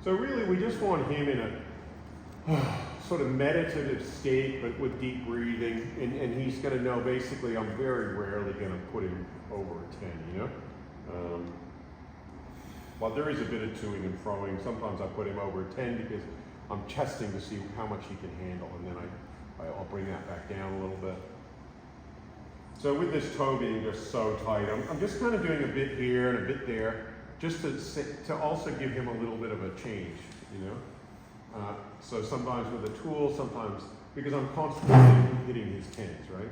So really, we just want him in a sort of meditative state, but with deep breathing, and he's going to know basically I'm very rarely going to put him over a 10, you know? While there is a bit of toing and froing, sometimes I put him over a 10 because I'm testing to see how much he can handle, and then I'll bring that back down a little bit. So with this toe being just so tight, I'm just kind of doing a bit here and a bit there, just to also give him a little bit of a change, you know? So sometimes with a tool, sometimes, because I'm constantly hitting his 10s, right?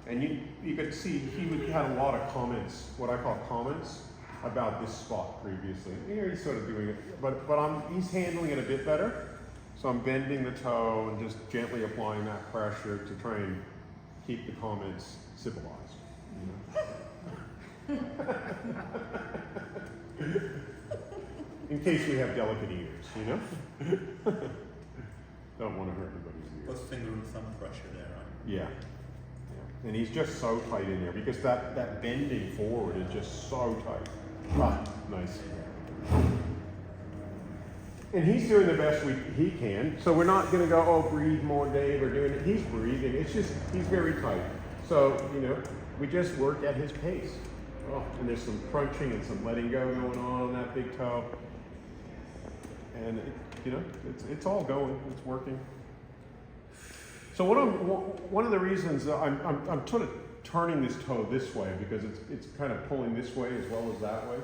And you could see he had a lot of comments, what I call comments, about this spot previously. Here he's sort of doing it, but he's handling it a bit better. So I'm bending the toe and just gently applying that pressure to try and keep the comments civilized. You know? In case we have delicate ears, you know? Don't want to hurt anybody's ears. Plus finger and thumb pressure there, right? Yeah. And he's just so tight in there because that bending forward is just so tight. Ah, nice. And he's doing the best he can. So we're not going to go, oh, breathe more, Dave, or doing it. He's breathing. It's just, he's very tight. So, you know, we just work at his pace. Oh, and there's some crunching and some letting go going on that big toe. And, you know, it's all going. It's working. So one of the reasons I'm sort of turning this toe this way because it's kind of pulling this way as well as that way.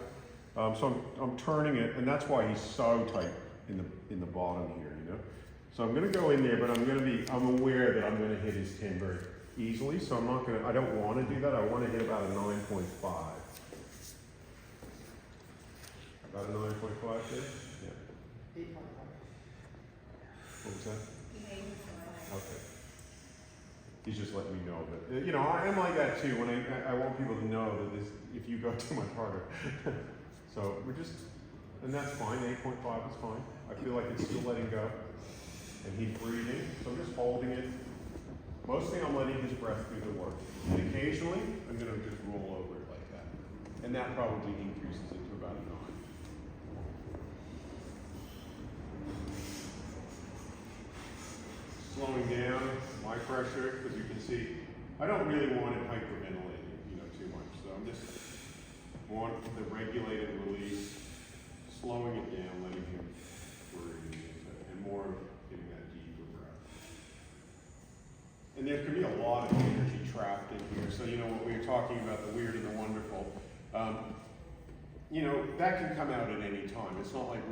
So I'm turning it, and that's why he's so tight in the bottom here, you know. So I'm going to go in there, but I'm aware that I'm going to hit his 10 very easily. So I don't want to do that. I want to hit about a 9.5. About a 9.5 there? Yeah. 8.5. What was that? 8.5. Okay. He's just letting me know that, you know, I'm like that too. When I want people to know that if you go too much harder. So and that's fine. 8.5 is fine. I feel like it's still letting go, and he's breathing. So I'm just holding it. Mostly, I'm letting his breath do the work. And occasionally, I'm going to just roll over it like that, and that probably increases it to about a 9. Slowing down my pressure, because you can see, I don't really want it hyperventilating, you know, too much. So I'm just want the regulated release, slowing it down, letting him breathe, and more of getting that deeper breath. And there can be a lot of energy trapped in here. So, you know, what we were talking about, the weird and the wonderful, you know, that can come out at any time. It's not like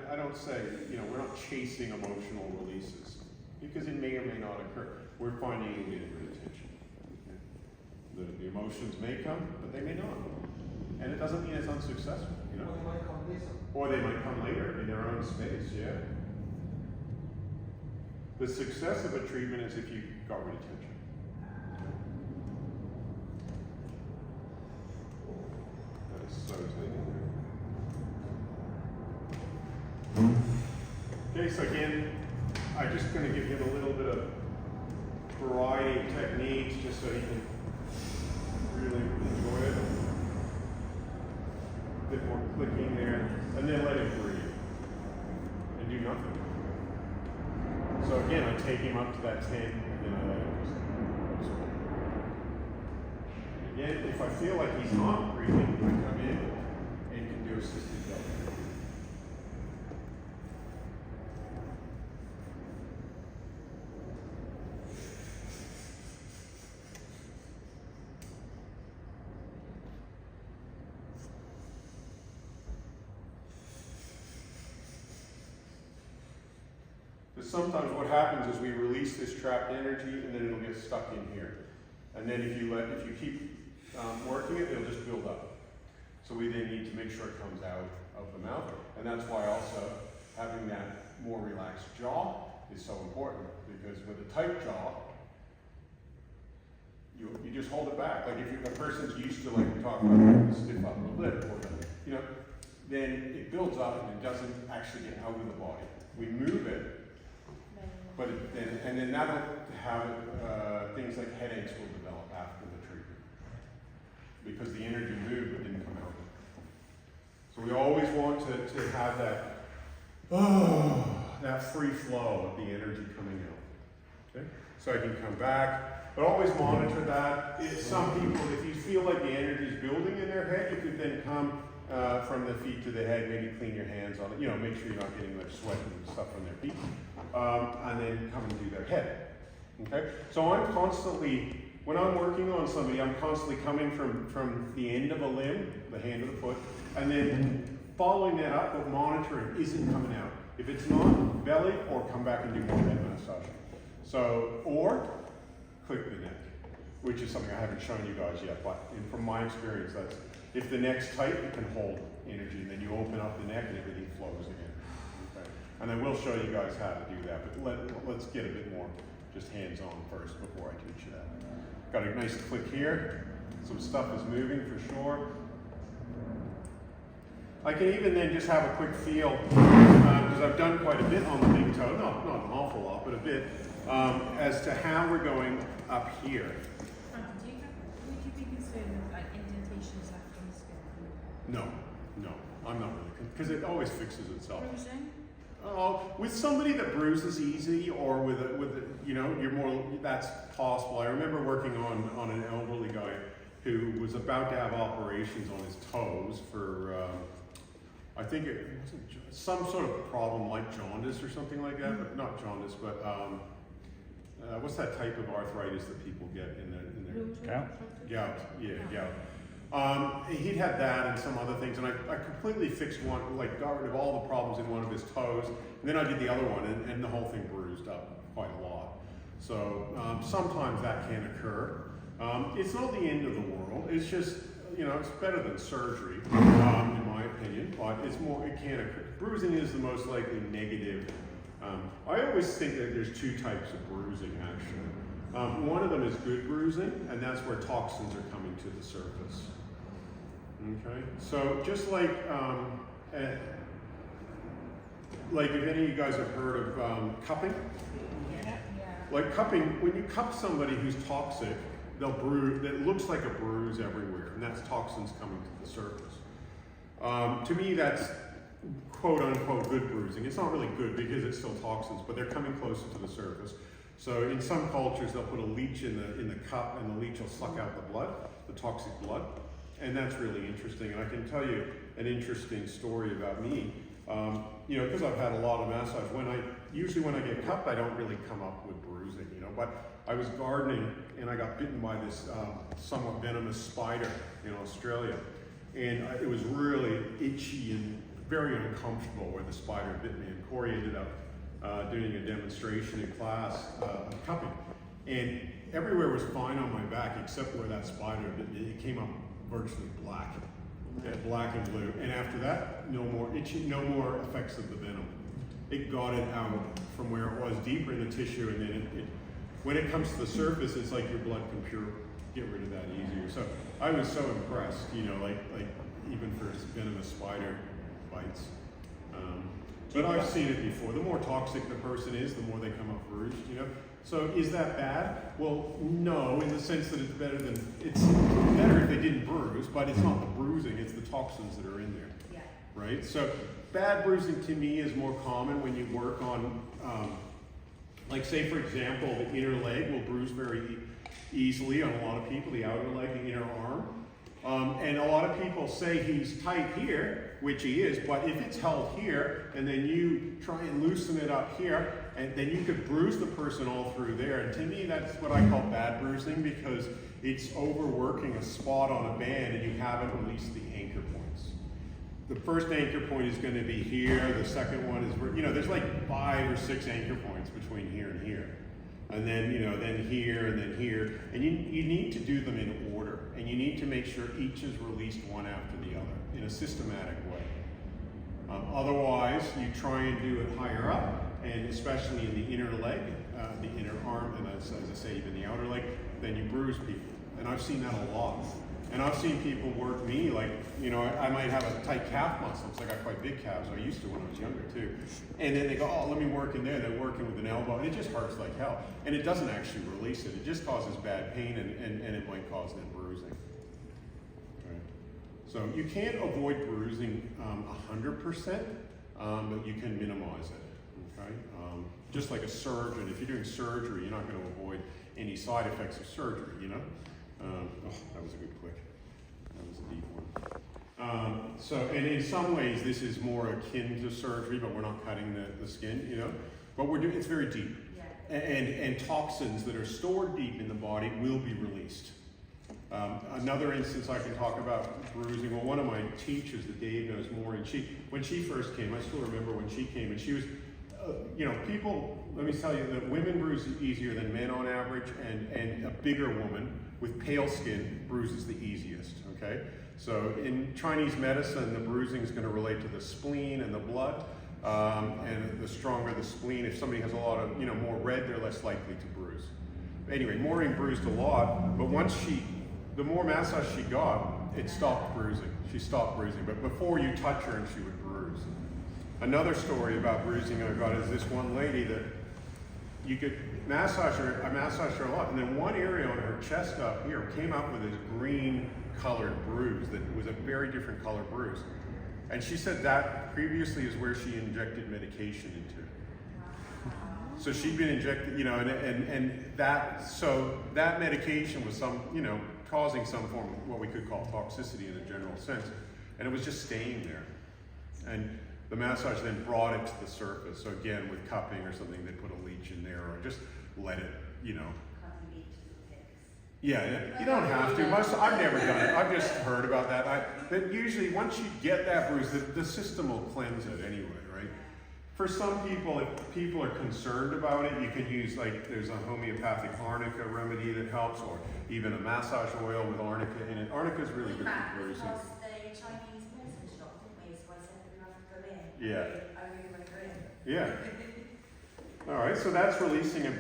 I don't say, you know, we're not chasing emotional releases. Because it may or may not occur. We're finding you getting rid of tension. Okay? The emotions may come, but they may not. And it doesn't mean it's unsuccessful, you know? Or they might come later. Or they might come later in their own space, yeah. The success of a treatment is if you got rid of tension. That is so tight in there. Okay, so again, I'm just going to give him a little bit of variety of techniques just so he can really enjoy it. A bit more clicking there, and then let him breathe and do nothing. So again, I take him up to that 10, and then I let him just hold. Again, if I feel like he's not breathing, I come in and can do assisted belly. Sometimes what happens is we release this trapped energy and then it'll get stuck in here. And then if you keep working it, it'll just build up. So we then need to make sure it comes out of the mouth. And that's why also having that more relaxed jaw is so important, because with a tight jaw, you just hold it back. Like if a person's used to, like we talked about, stiff upper lip, or you know, then it builds up and it doesn't actually get out of the body. We move it. But then that'll have things like headaches will develop after the treatment because the energy moved but didn't come out. So we always want to have that that free flow of the energy coming out. Okay? So I can come back, but always monitor that. Some people, if you feel like the energy is building in their head, you could then come from the feet to the head, maybe clean your hands on it, make sure you're not getting much sweat and stuff on their feet, and then come and do their head. Okay? So I'm constantly, when I'm working on somebody, I'm constantly coming from the end of a limb, the hand of the foot, and then following that up, but monitoring, is it coming out? If it's not, belly, or come back and do more head massage. So, or click the neck, which is something I haven't shown you guys yet, but from my experience, that's, if the neck's tight, it can hold energy, and then you open up the neck and everything flows again. Okay? And I will show you guys how to do that, but let's get a bit more just hands-on first before I teach you that. Got a nice click here, some stuff is moving for sure. I can even then just have a quick feel, because I've done quite a bit on the big toe, not an awful lot, but a bit, as to how we're going up here. Would you be concerned with like indentations left on the skin? No, I'm not really, because it always fixes itself. Bruising? With somebody that bruises easy, or with you're more, that's possible. I remember working on an elderly guy who was about to have operations on his toes for, I think it was some sort of problem like jaundice or something like that, but not jaundice, but what's that type of arthritis that people get in their gout? Yeah, gout. He'd had that and some other things, and I completely fixed one, like got rid of all the problems in one of his toes, and then I did the other one, and the whole thing bruised up quite a lot. So sometimes that can occur. It's not the end of the world. It's just, it's better than surgery, in my opinion, but it can occur. Bruising is the most likely negative. I always think that there's two types of bruising, actually. One of them is good bruising, and that's where toxins are coming to the surface. Okay, so just like if any of you guys have heard of cupping, like cupping, when you cup somebody who's toxic, they'll bruise, it looks like a bruise everywhere, and that's toxins coming to the surface. To me, that's quote unquote good bruising. It's not really good because it's still toxins, but they're coming closer to the surface. So in some cultures, they'll put a leech in the cup, and the leech will suck out the blood, the toxic blood, and that's really interesting. And I can tell you an interesting story about me. Because I've had a lot of massage. Usually when I get cupped, I don't really come up with bruising. But I was gardening and I got bitten by this somewhat venomous spider in Australia, and it was really itchy and very uncomfortable where the spider bit me. And Corey ended up doing a demonstration in class of cupping, and everywhere was fine on my back except where that spider bit me. It came up virtually black. Black and blue, and after that, no more itching, no more effects of the venom. It got it out from where it was deeper in the tissue, and then when it comes to the surface, it's like your blood can get rid of that easier. So I was so impressed, like even for venomous spider bites. But I've seen it before. The more toxic the person is, the more they come up bruised. So is that bad? Well, no, in the sense that it's better if they didn't bruise, but it's not the bruising, it's the toxins that are in there. Yeah. Right? So bad bruising to me is more common when you work on, like say for example, the inner leg will bruise very easily on a lot of people, the outer leg, the inner arm. And a lot of people say he's tight here, which he is, but if it's held here, and then you try and loosen it up here, and then you could bruise the person all through there. And to me, that's what I call bad bruising, because it's overworking a spot on a band and you haven't released the anchor points. The first anchor point is going to be here, the second one is, there's like 5 or 6 anchor points between here and here. And then, then here and then here. And you need to do them in order. And you need to make sure each is released one after the other in a systematic way. Otherwise, you try and do it higher up, and especially in the inner leg, the inner arm, and as I say, even the outer leg, then you bruise people. And I've seen that a lot. And I've seen people work me, like, I might have a tight calf muscle, because I got quite big calves. I used to when I was younger too. And then they go, oh, let me work in there. They're working with an elbow, and it just hurts like hell. And it doesn't actually release it. It just causes bad pain, and it might cause then bruising. Okay. So you can't avoid bruising 100%. but you can minimize it, okay? Just like a surgeon, if you're doing surgery, you're not going to avoid any side effects of surgery, you know? Oh, that was a good click. That was a deep one. And in some ways, this is more akin to surgery, but we're not cutting the skin, you know? But it's very deep. Yeah. And toxins that are stored deep in the body will be released. Another instance I can talk about bruising, well, one of my teachers that Dave knows more, and when she first came, I still remember when she came, and she was, you know, people, let me tell you that women bruise easier than men on average, and a bigger woman with pale skin bruises the easiest, okay? So in Chinese medicine, the bruising is going to relate to the spleen and the blood, and the stronger the spleen, if somebody has a lot of, you know, more red, they're less likely to bruise. Anyway, Maureen bruised a lot, but the more massage she got, it stopped bruising. She stopped bruising, but before you touch her and she would bruise. Another story about bruising I got is this one lady that you could massage her, I massaged her a lot, and then one area on her chest up here came up with this green colored bruise that was a very different color bruise. And she said that previously is where she injected medication into. So she'd been injected, you know, and that medication was causing some form of what we could call toxicity in a general sense. And it was just staying there. And the massage then brought it to the surface. So again, with cupping or something, they put a leech in there or just let it, you know. Yeah, you don't have to. I've never done it. I've just heard about that. But usually once you get that bruise, the system will cleanse it anyway, right? For some people, if people are concerned about it, you can use, like, there's a homeopathic Arnica remedy that helps, or even a massage oil with Arnica in it. Arnica is really good for bruising. The Chinese medicine shop, didn't we? So I said we have to go in. Yeah. I really went in. Yeah. All right, so that's releasing a bit.